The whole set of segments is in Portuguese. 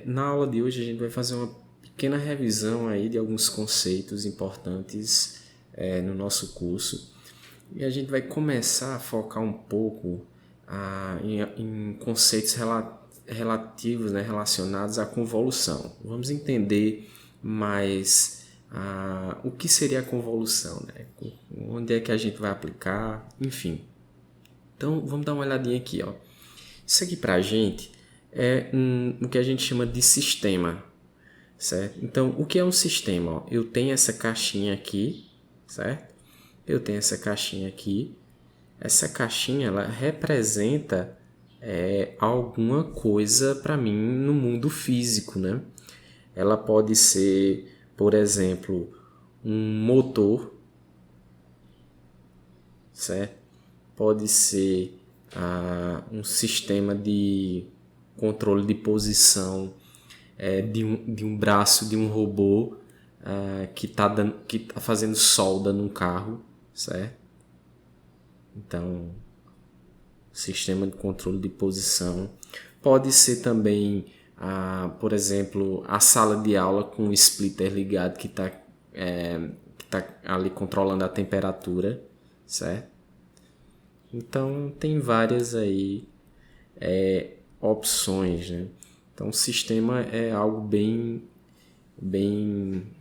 Na aula de hoje a gente vai fazer uma pequena revisão aí de alguns conceitos importantes no nosso curso. E a gente vai começar a focar um pouco em conceitos relativos, né, relacionados à convolução. Vamos entender mais o que seria a convolução, né? Onde é que a gente vai aplicar, enfim. Então, vamos dar uma olhadinha aqui, ó. Isso aqui para a gente é o que a gente chama de sistema, certo? Então, o que é um sistema? Ó? Eu tenho essa caixinha aqui, certo? Eu tenho essa caixinha aqui. Essa caixinha, ela representa alguma coisa para mim no mundo físico, né? Ela pode ser, por exemplo, um motor, certo? Pode ser um sistema de controle de posição de um braço de um robô que está fazendo solda num carro, certo? Então, sistema de controle de posição. Pode ser também, por exemplo, a sala de aula com o splitter ligado que está ali controlando a temperatura, certo? Então, tem várias aí opções, né? Então, o sistema é algo bem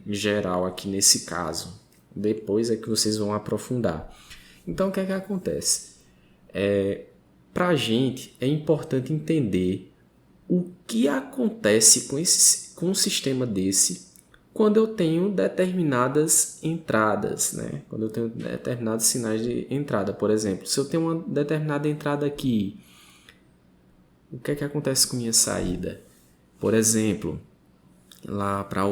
geral aqui nesse caso. Depois é que vocês vão aprofundar. Então, o que é que acontece? Para a gente, é importante entender o que acontece com um sistema desse quando eu tenho determinadas entradas, né? Quando eu tenho determinados sinais de entrada. Por exemplo, se eu tenho uma determinada entrada aqui, o que é que acontece com minha saída? Por exemplo, lá para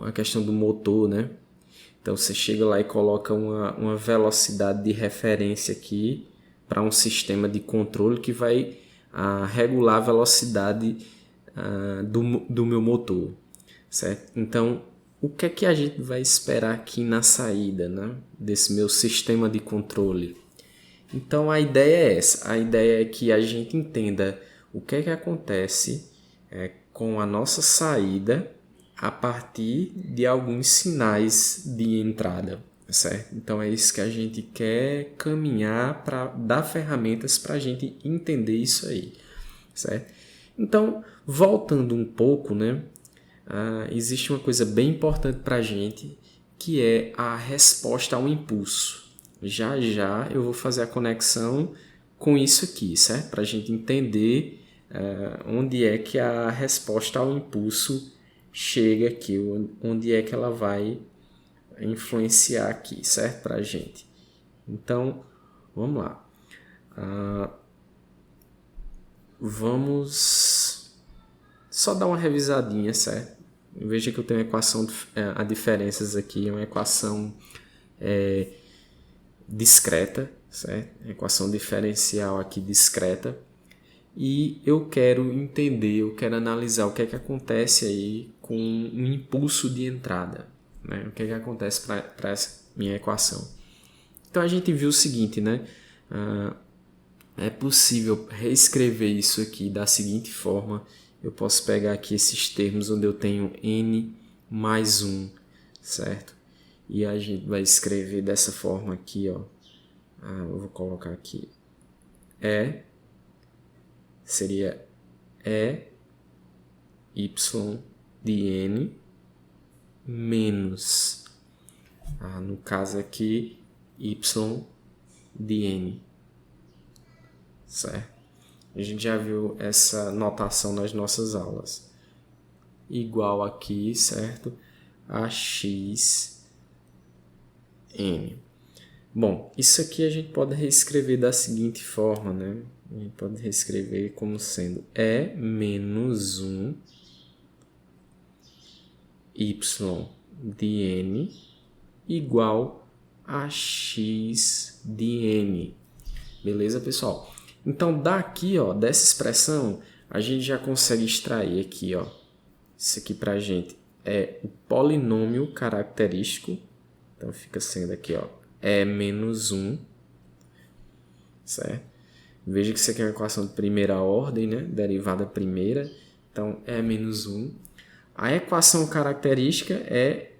a questão do motor, né? Então você chega lá e coloca uma velocidade de referência aqui para um sistema de controle que vai regular a velocidade do meu motor, certo? Então, o que é que a gente vai esperar aqui na saída, né, desse meu sistema de controle? Então, a ideia é essa. A ideia é que a gente entenda o que é que acontece com a nossa saída a partir de alguns sinais de entrada, certo? Então, é isso que a gente quer caminhar para dar ferramentas para a gente entender isso aí, certo? Então, voltando um pouco, né? Existe uma coisa bem importante para a gente, que é a resposta ao impulso. Já já eu vou fazer a conexão com isso aqui, certo? Para a gente entender onde é que a resposta ao impulso chega aqui, onde é que ela vai influenciar aqui, certo? Para a gente. Então, vamos lá. Vamos só dar uma revisadinha, certo? Veja que eu tenho uma equação a diferenças aqui, uma equação discreta, certo? Equação diferencial aqui discreta. E eu quero entender, eu quero analisar o que é que acontece aí com um impulso de entrada, né? O que é que acontece para essa minha equação. Então a gente viu o seguinte, né? É possível reescrever isso aqui da seguinte forma. Eu posso pegar aqui esses termos onde eu tenho n mais 1, certo? E a gente vai escrever dessa forma aqui, ó. Eu vou colocar aqui. Seria y de n menos, no caso aqui, y de n, certo? A gente já viu essa notação nas nossas aulas. Igual aqui, certo? A x n. Bom, isso aqui a gente pode reescrever da seguinte forma, né? A gente pode reescrever como sendo E menos 1 y de n igual a x de n. Beleza, pessoal? Então, daqui, ó, dessa expressão, a gente já consegue extrair aqui, ó. Isso aqui pra gente é o polinômio característico. Então, fica sendo aqui, ó, E menos 1, certo? Veja que isso aqui é uma equação de primeira ordem, né? Derivada primeira. Então, é menos 1. A equação característica é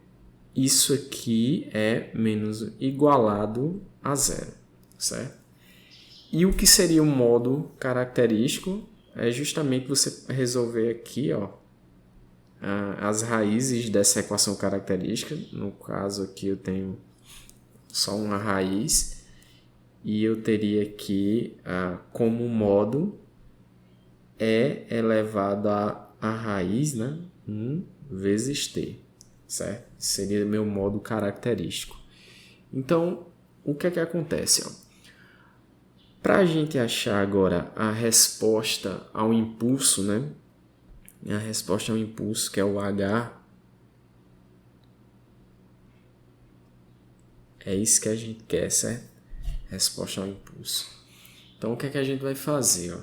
isso aqui é menos igualado a zero, certo? E o que seria o modo característico é justamente você resolver aqui, ó, as raízes dessa equação característica. No caso aqui eu tenho só uma raiz e eu teria aqui como modo E elevado a raiz, né? 1 vezes t, certo? Seria meu modo característico. Então, o que é que acontece? Para a gente achar agora a resposta ao impulso, né? A resposta ao impulso, que é o H, é isso que a gente quer, certo? Resposta ao impulso. Então, o que é que a gente vai fazer?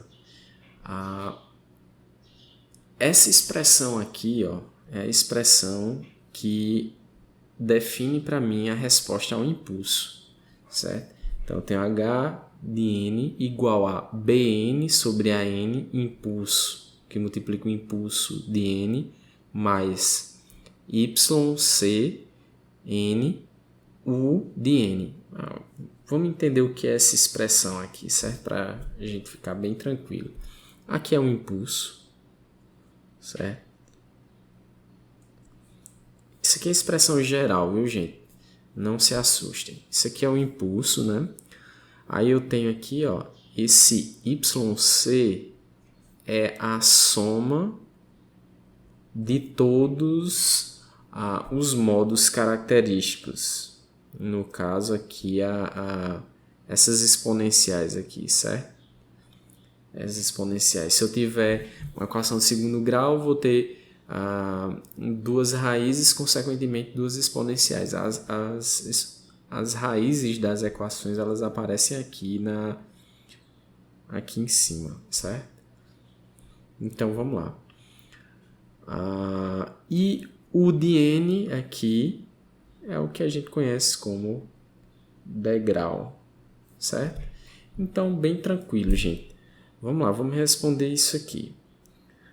Essa expressão aqui, ó, é a expressão que define para mim a resposta ao impulso, certo? Então, eu tenho H de N igual a Bn sobre AN impulso, que multiplica o impulso de N, mais YC N U de N. Vamos entender o que é essa expressão aqui, certo? Para a gente ficar bem tranquilo. Aqui é um impulso, certo? Isso aqui é expressão geral, viu, gente? Não se assustem. Isso aqui é um impulso, né? Aí eu tenho aqui, ó, esse YC é a soma de todos os modos característicos. No caso aqui, essas exponenciais aqui, certo? Essas exponenciais. Se eu tiver uma equação de segundo grau, vou ter duas raízes, consequentemente duas exponenciais. As raízes das equações elas aparecem aqui em cima, certo? Então vamos lá. E o de N aqui é o que a gente conhece como degrau, certo? Então, bem tranquilo, gente. Vamos lá, vamos responder isso aqui.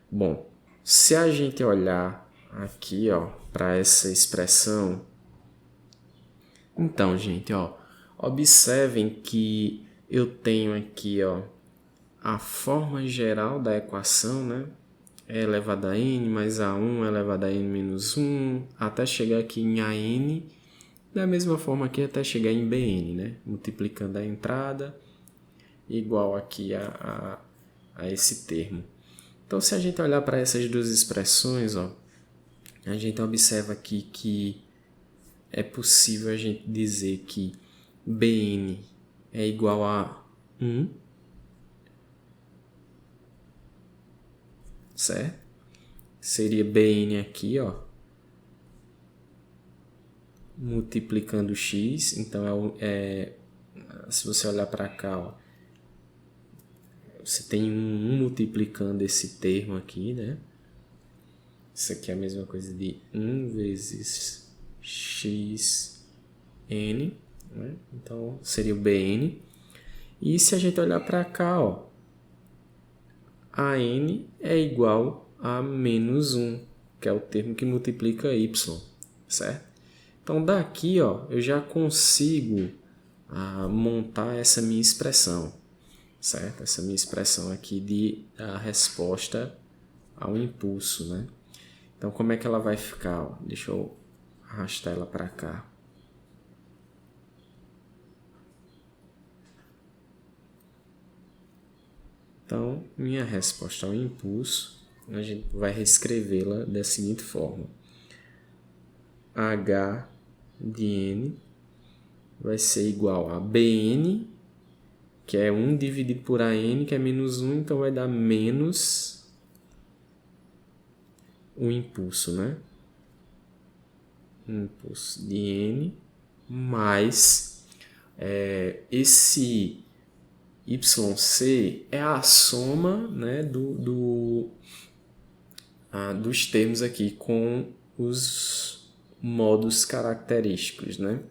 Bom, se a gente olhar aqui, ó, para essa expressão, então, gente, ó, observem que eu tenho aqui, ó, a forma geral da equação, né? E elevado a n mais a1 elevado a n menos 1, até chegar aqui em an, da mesma forma aqui até chegar em bn, né? Multiplicando a entrada, igual aqui a esse termo. Então, se a gente olhar para essas duas expressões, ó, a gente observa aqui que é possível a gente dizer que bn é igual a 1, certo? Seria bn aqui, ó, multiplicando x. Então, se você olhar para cá, ó, você tem um multiplicando esse termo aqui, né? Isso aqui é a mesma coisa de 1 vezes xn, né? Então, seria o bn. E se a gente olhar para cá, ó, a n é igual a menos 1, que é o termo que multiplica y, certo? Então, daqui, ó, eu já consigo montar essa minha expressão, certo? Essa minha expressão aqui de a resposta ao impulso, né? Então, como é que ela vai ficar? Ó? Deixa eu arrastar ela para cá. Então, minha resposta ao impulso, a gente vai reescrevê-la da seguinte forma. H de N vai ser igual a Bn, que é 1 dividido por AN, que é menos 1, então vai dar menos o impulso, né? Impulso de N mais esse YC é a soma, né, dos termos aqui com os modos característicos, né?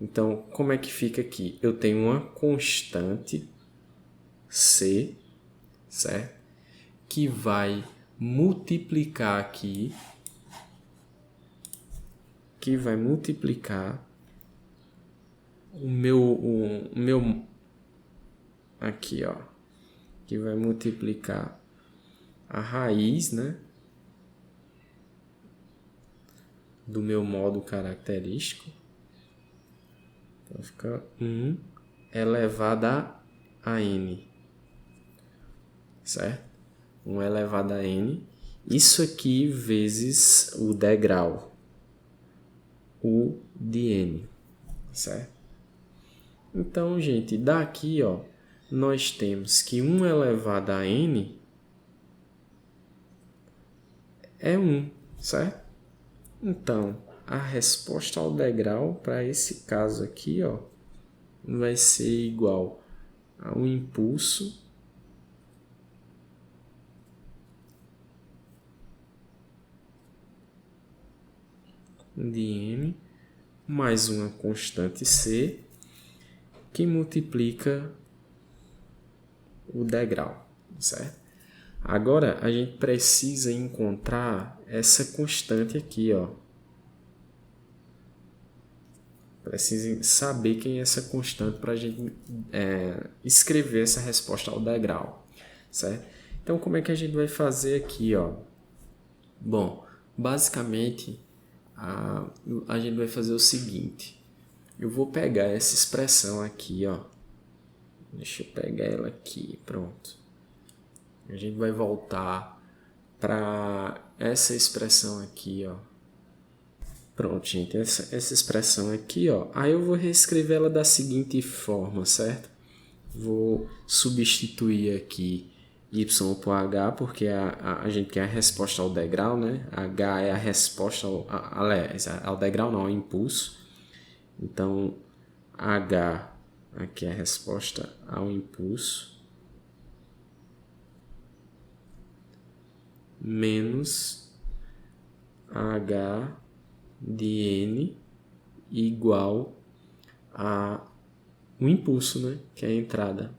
Então, como é que fica aqui? Eu tenho uma constante, C, certo? Que vai multiplicar aqui, o meu aqui, ó, que vai multiplicar a raiz, né, do meu modo característico. Então fica 1 elevado a n, certo? 1 elevado a n. Isso aqui vezes o degrau, U de n, certo? Então, gente, daqui, ó, nós temos que 1 elevado a n é 1, certo? Então, a resposta ao degrau para esse caso aqui, ó, vai ser igual ao impulso de n mais uma constante c que multiplica o degrau, certo? Agora, a gente precisa encontrar essa constante aqui, ó. Precisa saber quem é essa constante para a gente escrever essa resposta ao degrau, certo? Então, como é que a gente vai fazer aqui, ó? Bom, basicamente, a gente vai fazer o seguinte. Eu vou pegar essa expressão aqui, ó. Deixa eu pegar ela aqui, pronto. A gente vai voltar para essa expressão aqui, ó. Pronto, gente, essa expressão aqui, ó. Aí eu vou reescrever ela da seguinte forma, certo? Vou substituir aqui y por h, porque a gente quer a resposta ao degrau, né? H é a resposta ao degrau, não, ao impulso. Então, h aqui é a resposta ao impulso. Menos h de n igual a o impulso, né? Que é a entrada.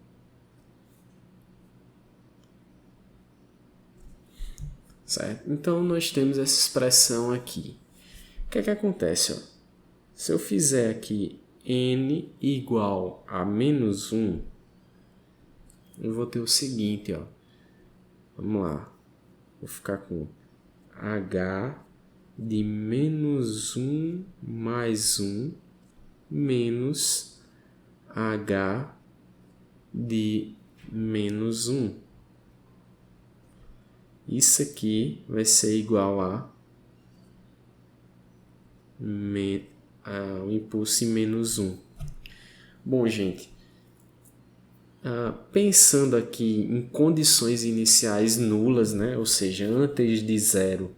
Certo? Então, nós temos essa expressão aqui. O que é que acontece? Ó? Se eu fizer aqui n igual a menos 1, eu vou ter o seguinte, ó. Vamos lá. Vou ficar com h de menos 1 mais 1 menos h de menos 1. Isso aqui vai ser igual a o impulso em menos 1. Bom, gente, pensando aqui em condições iniciais nulas, né? Ou seja, antes de zero,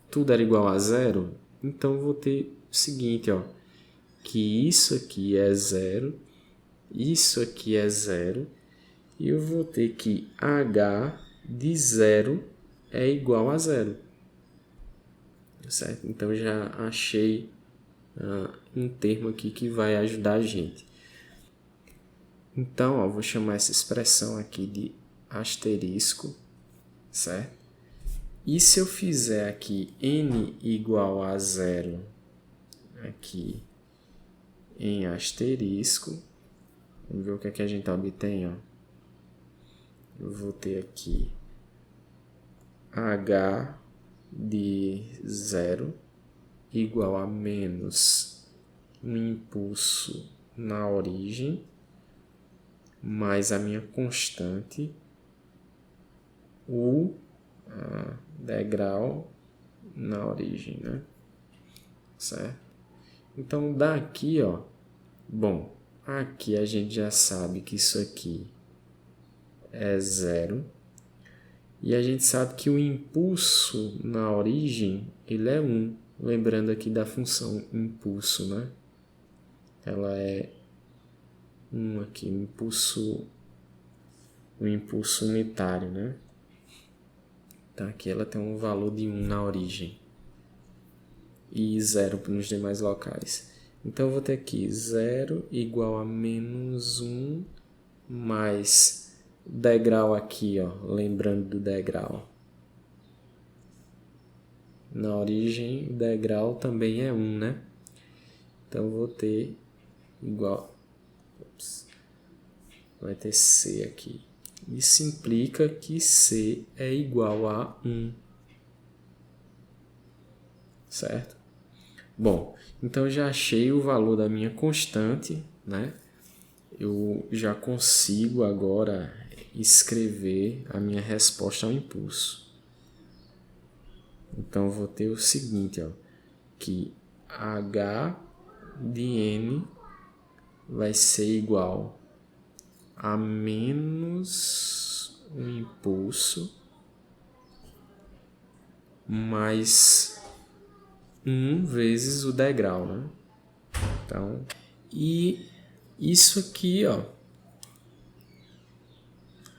tudo era igual a zero, então eu vou ter o seguinte, ó, que isso aqui é zero, isso aqui é zero, e eu vou ter que h de zero é igual a zero. Certo? Então, já achei um termo aqui que vai ajudar a gente. Então, ó, vou chamar essa expressão aqui de asterisco, certo? E se eu fizer aqui n igual a zero aqui em asterisco, vamos ver o que é que a gente obtém, ó. Eu vou ter aqui h de zero igual a menos um impulso na origem mais a minha constante, o degrau na origem, né? Certo? Então, daqui, ó, bom, aqui a gente já sabe que isso aqui é zero. E a gente sabe que o impulso na origem, ele é 1. Lembrando aqui da função impulso, né? Ela é 1 aqui, o impulso unitário, né? Então, aqui ela tem um valor de 1 na origem. E 0 nos demais locais. Então, eu vou ter aqui 0 igual a menos 1 mais degrau aqui, ó, lembrando do degrau. Na origem, o degrau também é 1, né? Então, vou ter igual... Vai ter C aqui. Isso implica que C é igual a 1. Certo? Bom, então eu já achei o valor da minha constante, né? Eu já consigo agora escrever a minha resposta ao impulso. Então, eu vou ter o seguinte, ó, que H de N vai ser igual a menos o impulso mais 1 vezes o degrau, né? Então, e isso aqui, ó,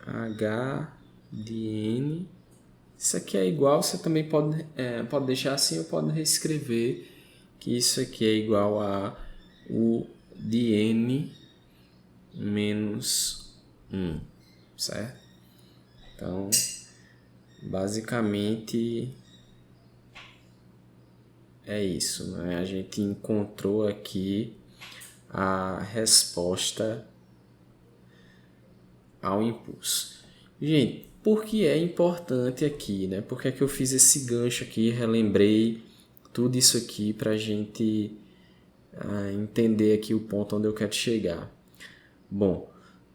H de N, isso aqui é igual, você também pode deixar assim ou pode reescrever que isso aqui é igual a U de N menos 1, certo? Então, basicamente é isso, né? A gente encontrou aqui a resposta ao impulso. Gente, por que é importante aqui, né? Por que é que eu fiz esse gancho aqui, relembrei tudo isso aqui para a gente entender aqui o ponto onde eu quero chegar. Bom,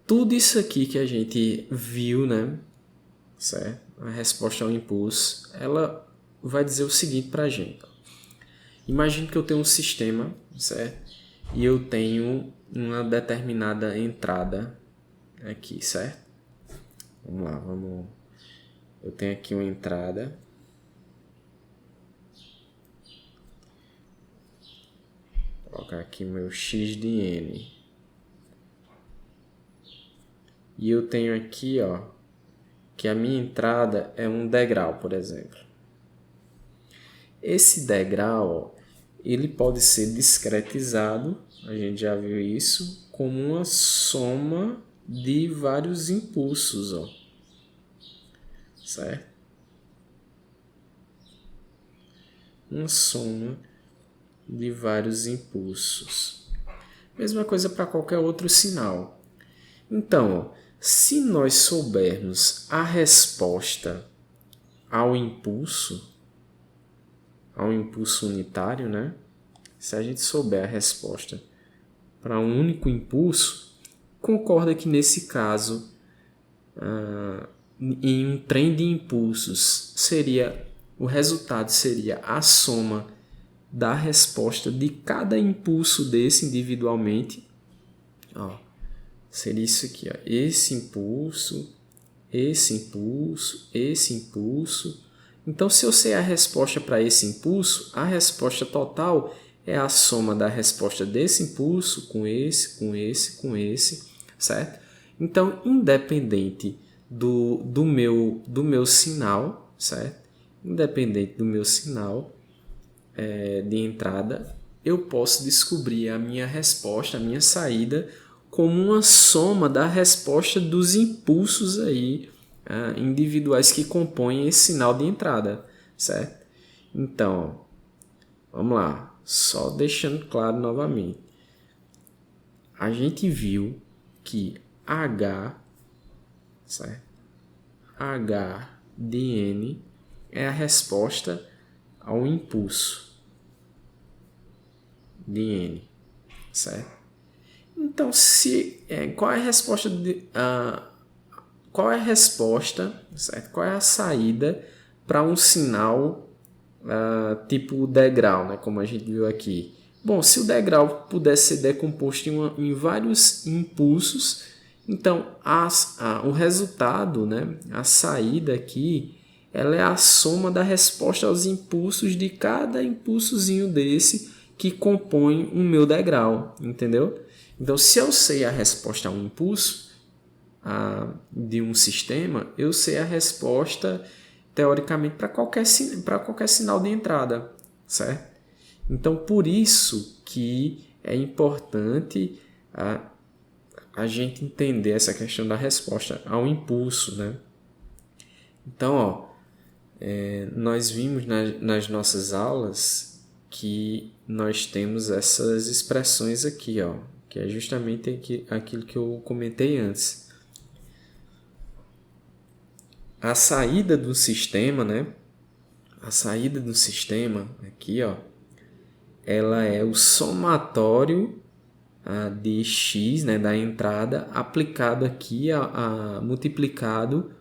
tudo isso aqui que a gente viu, né? Certo? A resposta ao impulso, ela vai dizer o seguinte para a gente. Imagine que eu tenho um sistema, certo? E eu tenho uma determinada entrada aqui, certo? Vamos lá, eu tenho aqui uma entrada. Vou colocar aqui meu x de n. E eu tenho aqui, ó, que a minha entrada é um degrau, por exemplo. Esse degrau, ó, ele pode ser discretizado, a gente já viu isso, como uma soma de vários impulsos, ó. Certo? Uma soma de vários impulsos. Mesma coisa para qualquer outro sinal. Então, ó, se nós soubermos a resposta ao impulso unitário, né? Se a gente souber a resposta para um único impulso, concorda que nesse caso, em um trem de impulsos, o resultado seria a soma da resposta de cada impulso desse individualmente. Ó, seria isso aqui, ó, esse impulso, esse impulso, esse impulso. Então, se eu sei a resposta para esse impulso, a resposta total é a soma da resposta desse impulso com esse, com esse, com esse, certo? Então, independente do meu sinal, certo? Independente do meu sinal de entrada, eu posso descobrir a minha resposta, a minha saída, como uma soma da resposta dos impulsos aí, individuais que compõem esse sinal de entrada, certo? Então, vamos lá, só deixando claro novamente. A gente viu que H, certo? H de N é a resposta ao impulso de N, certo? Então, qual é a resposta qual é a resposta, certo? Qual é a saída para um sinal tipo degrau, né? Como a gente viu aqui? Bom, se o degrau pudesse ser decomposto em vários impulsos, então o resultado, né? A saída aqui, ela é a soma da resposta aos impulsos de cada impulsozinho desse que compõe o meu degrau, entendeu? Então, se eu sei a resposta a um impulso de um sistema, eu sei a resposta, teoricamente, para qualquer sinal de entrada, certo? Então, por isso que é importante a gente entender essa questão da resposta ao impulso, né? Então, ó, nós vimos nas nossas aulas que nós temos essas expressões aqui, ó, que é justamente aquilo que eu comentei antes. A saída do sistema, né? A saída do sistema aqui, ó, ela é o somatório de x, né, da entrada, aplicado aqui, multiplicado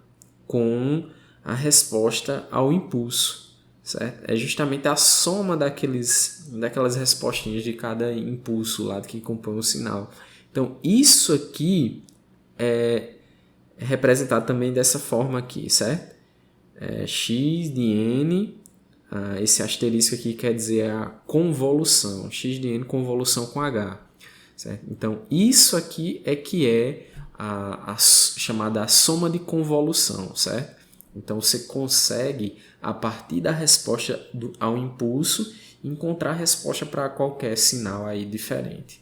com a resposta ao impulso, certo? É justamente a soma daquelas respostinhas de cada impulso lá que compõe o sinal. Então, isso aqui é representado também dessa forma aqui, certo? X de n, esse asterisco aqui quer dizer a convolução, x de n convolução com h. Certo? Então, isso aqui é que é a chamada soma de convolução, certo? Então, você consegue, a partir da resposta ao impulso, encontrar a resposta para qualquer sinal aí diferente.